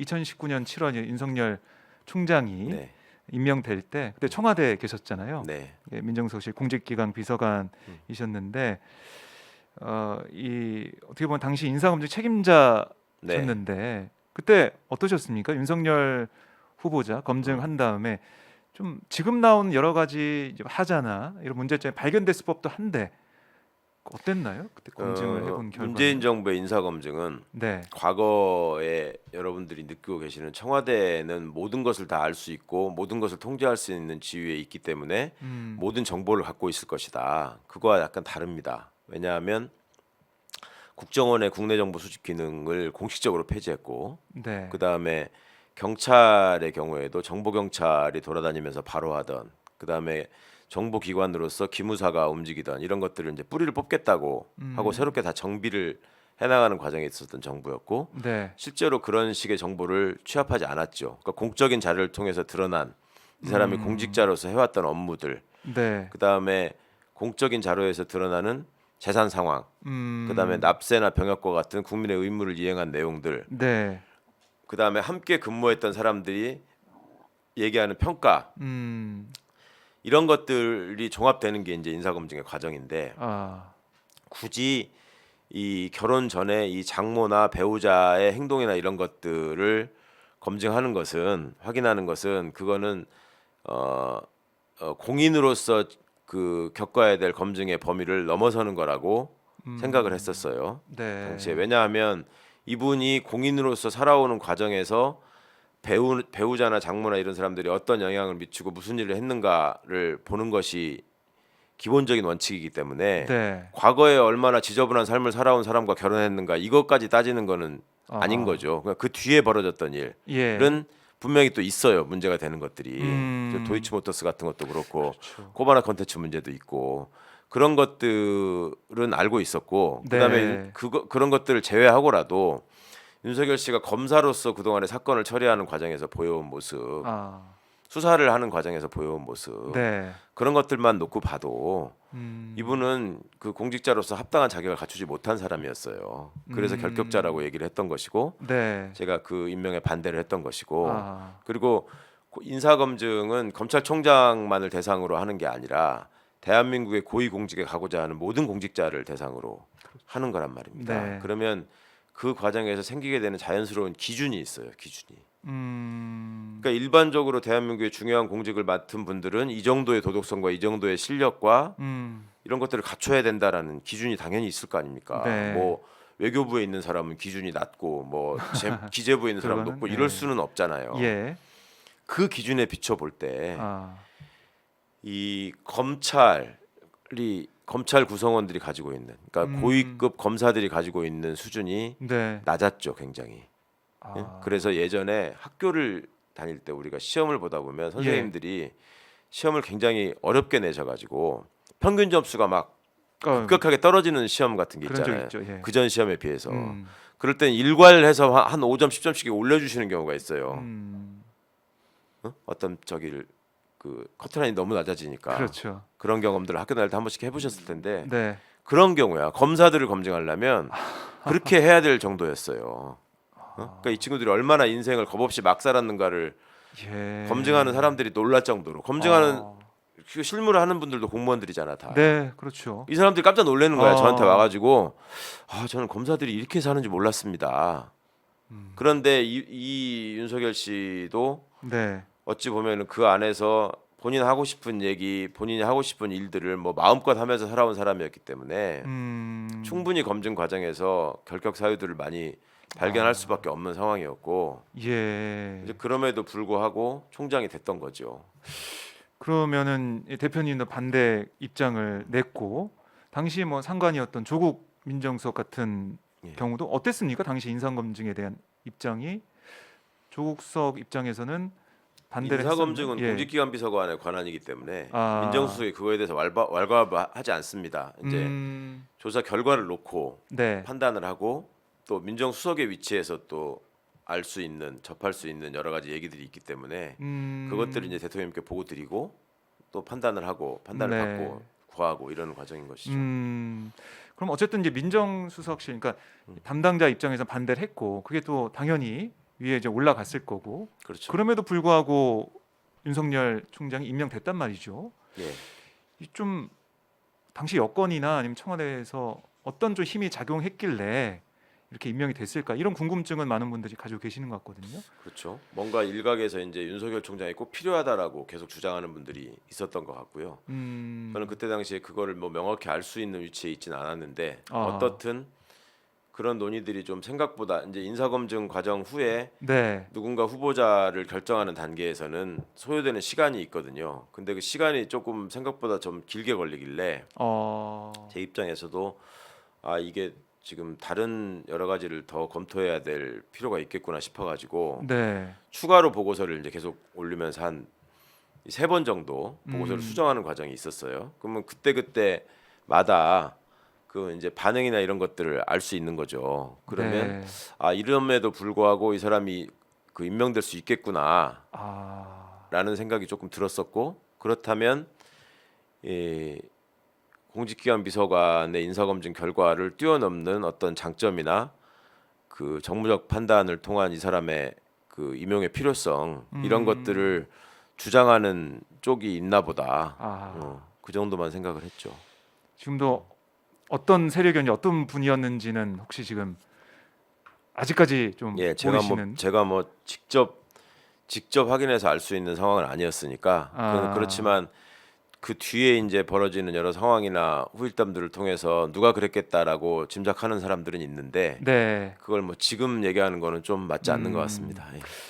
2019년 7월 윤석열 총장이 네. 임명될 때 그때 청와대에 계셨잖아요. 네. 예, 민정수석실 공직기강 음. 비서관이셨는데 이 어떻게 보면 당시 인사검증 네. 책임자셨는데 그때 어떠셨습니까? 윤석열 후보자 검증한 음. 다음에 좀 지금 나온 여러 가지 이제 하자나 이런 문제점이 발견됐을 법도 한데 어땠나요? 그때 검증을 해본 문재인 결과는? 정부의 인사 검증은 네. 과거에 여러분들이 느끼고 계시는 청와대는 모든 것을 다 알 수 있고 모든 것을 통제할 수 있는 지위에 있기 때문에 모든 정보를 갖고 있을 것이다. 그거와 약간 다릅니다. 왜냐하면 국정원의 국내 정보 수집 기능을 공식적으로 폐지했고 네. 그다음에 경찰의 경우에도 정보 경찰이 돌아다니면서 바로하던 그다음에 정보기관으로서 기무사가 움직이던 이런 것들을 이제 뿌리를 뽑겠다고 하고 새롭게 다 정비를 해나가는 과정에 있었던 정부였고 네. 실제로 그런 식의 정보를 취합하지 않았죠. 그러니까 공적인 자료를 통해서 드러난 이 사람이 공직자로서 해왔던 업무들, 네. 그다음에 공적인 자료에서 드러나는 재산 상황, 그다음에 음. 납세나 병역과 같은 국민의 의무를 이행한 내용들, 네. 그다음에 함께 근무했던 사람들이 얘기하는 평가 음. 이런 것들이 종합되는 게 이제 인사검증의 과정인데 아. 굳이 이 결혼 전에 이 장모나 배우자의 행동이나 이런 것들을 검증하는 것은 확인하는 것은 그거는 공인으로서 그 겪어야 될 검증의 범위를 넘어서는 거라고 생각을 했었어요. 네. 당시에 왜냐하면 이분이 공인으로서 살아오는 과정에서 배우자나 장모나 이런 사람들이 어떤 영향을 미치고 무슨 일을 했는가를 보는 것이 기본적인 원칙이기 때문에 네. 과거에 얼마나 지저분한 삶을 살아온 사람과 결혼했는가 이것까지 따지는 거는 아닌 거죠. 그러니까 그 뒤에 벌어졌던 일은 예. 분명히 또 있어요. 문제가 되는 것들이 도이치모터스 같은 것도 그렇고 그렇죠. 코바나 컨텐츠 문제도 있고 그런 것들은 알고 있었고 그다음에 네. 그런 것들을 제외하고라도 윤석열 씨가 검사로서 그동안의 사건을 처리하는 과정에서 보여온 모습, 아. 수사를 하는 과정에서 보여온 모습, 네. 그런 것들만 놓고 봐도 음. 이분은 그 공직자로서 합당한 자격을 갖추지 못한 사람이었어요. 그래서 결격자라고 얘기를 했던 것이고 네. 제가 그 임명에 반대를 했던 것이고 아. 그리고 인사검증은 검찰총장만을 대상으로 하는 게 아니라 대한민국의 고위공직에 가고자 하는 모든 공직자를 대상으로 하는 거란 말입니다. 네. 그러면 그 과정에서 생기게 되는 자연스러운 기준이 있어요. 기준이. 그러니까 일반적으로 대한민국의 중요한 공직을 맡은 분들은 이 정도의 도덕성과 이 정도의 실력과 이런 것들을 갖춰야 된다라는 기준이 당연히 있을 거 아닙니까? 네. 뭐 외교부에 있는 사람은 기준이 낮고 뭐 기재부에 있는 사람은 그거는, 높고 네. 이럴 수는 없잖아요. 예. 그 기준에 비춰 볼 때 아. 이 검찰 구성원들이 가지고 있는 그러니까 고위급 검사들이 가지고 있는 수준이 네. 낮았죠, 굉장히. 아. 예? 그래서 예전에 학교를 다닐 때 우리가 시험을 보다 보면 선생님들이 시험을 굉장히 어렵게 내셔가지고 평균 점수가 막 급격하게 떨어지는 시험 같은 게 그런 적 있잖아요. 있죠. 예. 그전 시험에 비해서. 그럴 땐 일괄해서 한 5점, 10점씩 올려주시는 경우가 있어요. 어떤 저기를 그 커트라인이 너무 낮아지니까 그렇죠. 그런 경험들을 학교 다닐 때 한 번씩 해보셨을 텐데 네. 그런 경우야 검사들을 검증하려면 그렇게 해야 될 정도였어요. 그러니까 이 친구들이 얼마나 인생을 겁없이 막 살았는가를 예. 검증하는 사람들이 놀랄 정도로 검증하는 그 실무를 하는 분들도 공무원들이잖아 다. 네, 그렇죠. 이 사람들이 깜짝 놀라는 거야. 저한테 와가지고 저는 검사들이 이렇게 사는지 몰랐습니다. 그런데 이 윤석열 씨도 네. 어찌 보면은 그 안에서 본인 하고 싶은 얘기, 본인이 하고 싶은 일들을 뭐 마음껏 하면서 살아온 사람이었기 때문에 충분히 검증 과정에서 결격 사유들을 많이 발견할 수밖에 없는 상황이었고 예. 이제 그럼에도 불구하고 총장이 됐던 거죠. 그러면은 이 대표님도 반대 입장을 냈고 당시 뭐 상관이었던 조국 민정수석 같은 예. 경우도 어땠습니까? 당시 인사검증에 대한 입장이 조국 수석 입장에서는 반대를 인사검증은 했었나요? 예. 공직기관 비서관의 권한이기 때문에 아. 민정수석이 그거에 대해서 왈가왈부하지 않습니다. 이제 조사 결과를 놓고 네. 판단을 하고 또 민정수석의 위치에서 또 알 수 있는 접할 수 있는 여러 가지 얘기들이 있기 때문에 그것들을 이제 대통령님께 보고 드리고 또 판단을 하고 판단을 네. 받고 구하고 이러는 과정인 것이죠. 그럼 어쨌든 이제 민정수석실 그러니까 담당자 입장에서 반대를 했고 그게 또 당연히 위에 이제 올라갔을 거고 그렇죠. 그럼에도 불구하고 윤석열 총장이 임명됐단 말이죠. 예. 이 좀 당시 여권이나 아니면 청와대에서 어떤 좀 힘이 작용했길래 이렇게 임명이 됐을까 이런 궁금증은 많은 분들이 가지고 계시는 것 같거든요. 그렇죠. 뭔가 일각에서 이제 윤석열 총장이 꼭 필요하다라고 계속 주장하는 분들이 있었던 것 같고요. 저는 그때 당시에 그거를 뭐 명확히 알 수 있는 위치에 있지는 않았는데 아. 어떻든 그런 논의들이 좀 생각보다 이제 인사검증 과정 후에 네. 누군가 후보자를 결정하는 단계에서는 소요되는 시간이 있거든요. 근데 그 시간이 조금 생각보다 좀 길게 걸리길래 제 입장에서도 아 이게 지금 다른 여러 가지를 더 검토해야 될 필요가 있겠구나 싶어가지고 네. 추가로 보고서를 이제 계속 올리면서 한 3번 정도 보고서를 음. 수정하는 과정이 있었어요. 그러면 그때마다 그 이제 반응이나 이런 것들을 알 수 있는 거죠. 그러면 네. 아 이름에도 불구하고 이 사람이 그 임명될 수 있겠구나라는 아. 생각이 조금 들었었고 그렇다면 공직기관 비서관의 인사검증 결과를 뛰어넘는 어떤 장점이나 그 정무적 판단을 통한 이 사람의 그 임용의 필요성 이런 것들을 주장하는 쪽이 있나 보다. 그 정도만 생각을 했죠. 지금도 어떤 세력이었는지 어떤 분이었는지는 혹시 지금 아직까지 좀 예, 모르시는. 제가 뭐 직접 확인해서 알 수 있는 상황은 아니었으니까 그렇지만 그 뒤에 이제 벌어지는 여러 상황이나 후일담들을 통해서 누가 그랬겠다라고 짐작하는 사람들은 있는데 네. 그걸 뭐 지금 얘기하는 거는 좀 맞지 않는 것 같습니다. 예.